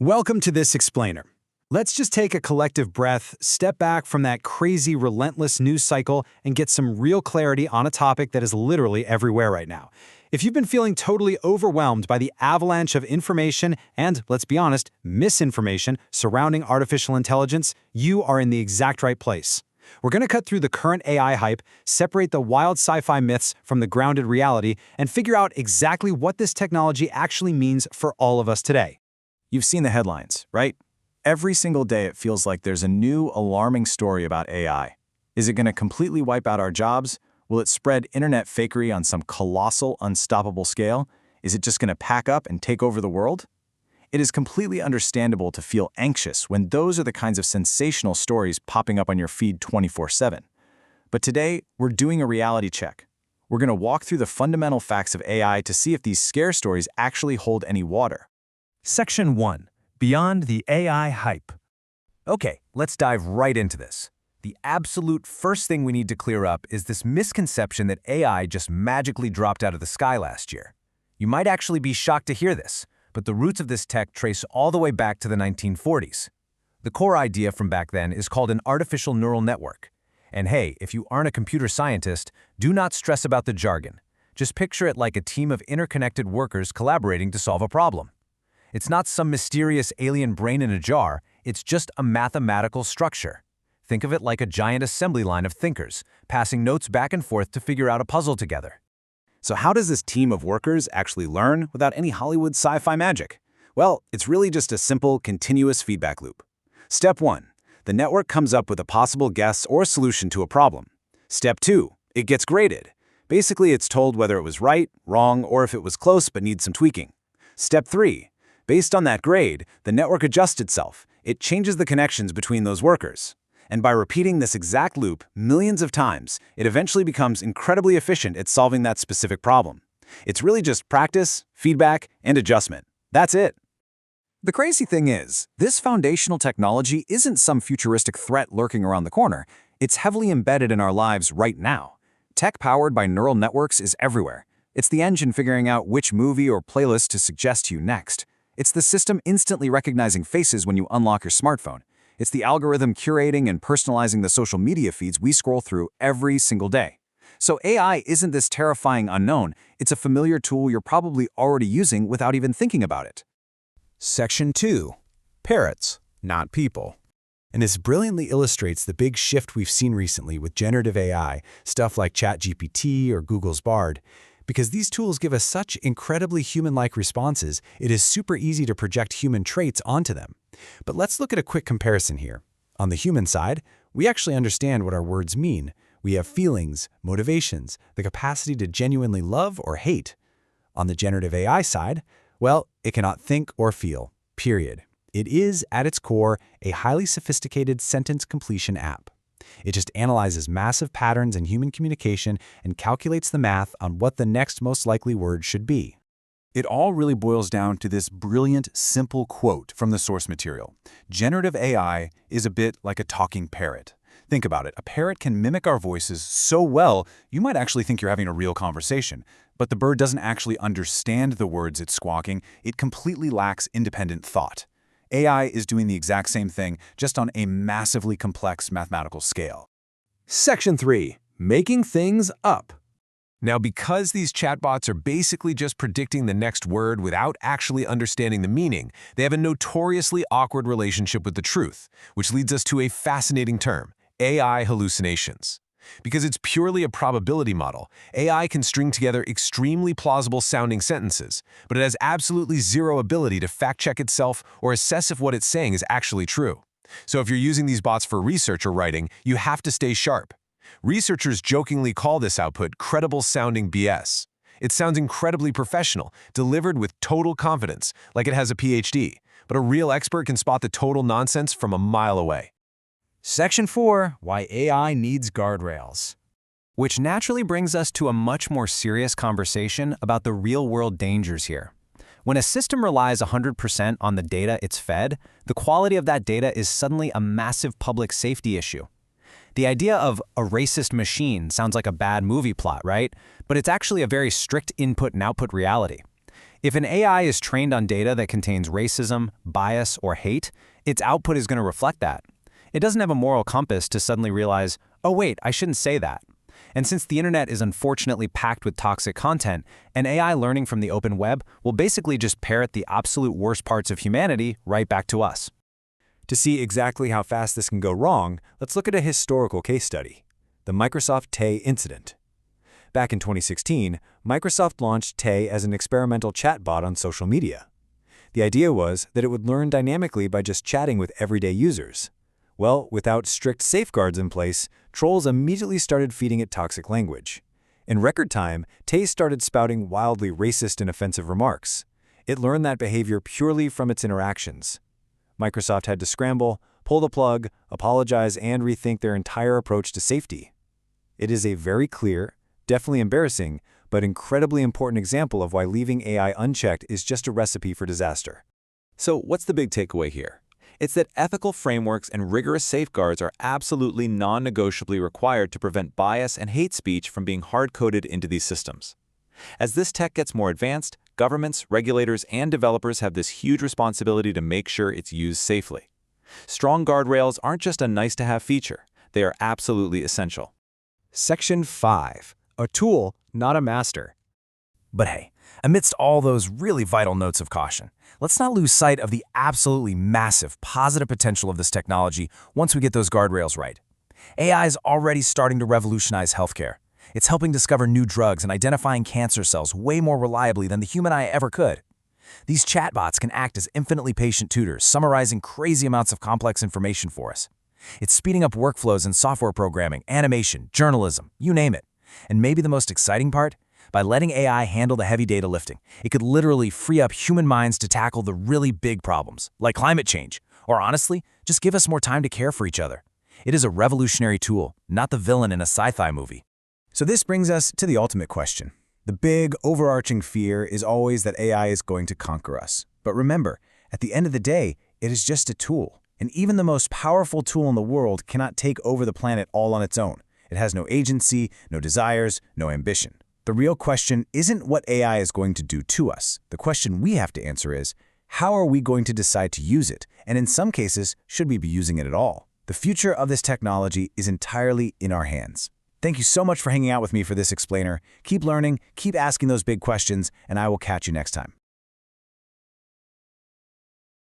Welcome to this explainer. Let's just take a collective breath, step back from that crazy, relentless news cycle, and get some real clarity on a topic that is literally everywhere right now. If you've been feeling totally overwhelmed by the avalanche of information and, let's be honest, misinformation surrounding artificial intelligence, you are in the exact right place. We're going to cut through the current AI hype, separate the wild sci-fi myths from the grounded reality, and figure out exactly what this technology actually means for all of us today. You've seen the headlines, right? Every single day it feels like there's a new alarming story about AI. Is it going to completely wipe out our jobs? Will it spread internet fakery on some colossal, unstoppable scale? Is it just going to pack up and take over the world? It is completely understandable to feel anxious when those are the kinds of sensational stories popping up on your feed 24/7. But today, we're doing a reality check. We're going to walk through the fundamental facts of AI to see if these scare stories actually hold any water. Section 1. Beyond the AI hype. Okay, let's dive right into this. The absolute first thing we need to clear up is this misconception that AI just magically dropped out of the sky last year. You might actually be shocked to hear this, but the roots of this tech trace all the way back to the 1940s. The core idea from back then is called an artificial neural network. And hey, if you aren't a computer scientist, do not stress about the jargon. Just picture it like a team of interconnected workers collaborating to solve a problem. It's not some mysterious alien brain in a jar, it's just a mathematical structure. Think of it like a giant assembly line of thinkers, passing notes back and forth to figure out a puzzle together. So how does this team of workers actually learn without any Hollywood sci-fi magic? Well, it's really just a simple, continuous feedback loop. Step 1. The network comes up with a possible guess or solution to a problem. Step 2. It gets graded. Basically, it's told whether it was right, wrong, or if it was close but needs some tweaking. Step 3. Based on that grade, the network adjusts itself. It changes the connections between those workers. And by repeating this exact loop millions of times, it eventually becomes incredibly efficient at solving that specific problem. It's really just practice, feedback, and adjustment. That's it. The crazy thing is, this foundational technology isn't some futuristic threat lurking around the corner. It's heavily embedded in our lives right now. Tech powered by neural networks is everywhere. It's the engine figuring out which movie or playlist to suggest to you next. It's the system instantly recognizing faces when you unlock your smartphone. It's the algorithm curating and personalizing the social media feeds we scroll through every single day. So AI isn't this terrifying unknown, it's a familiar tool you're probably already using without even thinking about it. Section 2. Parrots, not people. And this brilliantly illustrates the big shift we've seen recently with generative AI, stuff like ChatGPT or Google's Bard. Because these tools give us such incredibly human-like responses, it is super easy to project human traits onto them. But let's look at a quick comparison here. On the human side, we actually understand what our words mean. We have feelings, motivations, the capacity to genuinely love or hate. On the generative AI side, well, it cannot think or feel, period. It is, at its core, a highly sophisticated sentence completion app. It just analyzes massive patterns in human communication and calculates the math on what the next most likely word should be. It all really boils down to this brilliant, simple quote from the source material. Generative AI is a bit like a talking parrot. Think about it. A parrot can mimic our voices so well, you might actually think you're having a real conversation. But the bird doesn't actually understand the words it's squawking. It completely lacks independent thought. AI is doing the exact same thing, just on a massively complex mathematical scale. Section 3. Making things up. Now, because these chatbots are basically just predicting the next word without actually understanding the meaning, they have a notoriously awkward relationship with the truth, which leads us to a fascinating term, AI hallucinations. Because it's purely a probability model, AI can string together extremely plausible-sounding sentences, but it has absolutely zero ability to fact-check itself or assess if what it's saying is actually true. So if you're using these bots for research or writing, you have to stay sharp. Researchers jokingly call this output credible-sounding BS. It sounds incredibly professional, delivered with total confidence, like it has a PhD, but a real expert can spot the total nonsense from a mile away. Section 4. Why AI needs guardrails. Which naturally brings us to a much more serious conversation about the real-world dangers here. When a system relies 100% on the data it's fed, the quality of that data is suddenly a massive public safety issue. The idea of a racist machine sounds like a bad movie plot, right? But it's actually a very strict input and output reality. If an AI is trained on data that contains racism, bias, or hate, its output is going to reflect that. It doesn't have a moral compass to suddenly realize, oh wait, I shouldn't say that. And since the internet is unfortunately packed with toxic content, an AI learning from the open web will basically just parrot the absolute worst parts of humanity right back to us. To see exactly how fast this can go wrong, let's look at a historical case study, the Microsoft Tay incident. Back in 2016, Microsoft launched Tay as an experimental chatbot on social media. The idea was that it would learn dynamically by just chatting with everyday users. Well, without strict safeguards in place, trolls immediately started feeding it toxic language. In record time, Tay started spouting wildly racist and offensive remarks. It learned that behavior purely from its interactions. Microsoft had to scramble, pull the plug, apologize, and rethink their entire approach to safety. It is a very clear, definitely embarrassing, but incredibly important example of why leaving AI unchecked is just a recipe for disaster. So what's the big takeaway here? It's that ethical frameworks and rigorous safeguards are absolutely non-negotiably required to prevent bias and hate speech from being hard-coded into these systems. As this tech gets more advanced, governments, regulators, and developers have this huge responsibility to make sure it's used safely. Strong guardrails aren't just a nice-to-have feature. They are absolutely essential. Section 5. A tool, not a master. But hey, amidst all those really vital notes of caution, let's not lose sight of the absolutely massive positive potential of this technology once we get those guardrails right. AI is already starting to revolutionize healthcare. It's helping discover new drugs and identifying cancer cells way more reliably than the human eye ever could. These chatbots can act as infinitely patient tutors, summarizing crazy amounts of complex information for us. It's speeding up workflows in software programming, animation, journalism, you name it. And maybe the most exciting part? By letting AI handle the heavy data lifting, it could literally free up human minds to tackle the really big problems, like climate change, or honestly, just give us more time to care for each other. It is a revolutionary tool, not the villain in a sci-fi movie. So this brings us to the ultimate question. The big, overarching fear is always that AI is going to conquer us. But remember, at the end of the day, it is just a tool. And even the most powerful tool in the world cannot take over the planet all on its own. It has no agency, no desires, no ambition. The real question isn't what AI is going to do to us. The question we have to answer is, how are we going to decide to use it? And in some cases, should we be using it at all? The future of this technology is entirely in our hands. Thank you so much for hanging out with me for this explainer. Keep learning, keep asking those big questions, and I will catch you next time.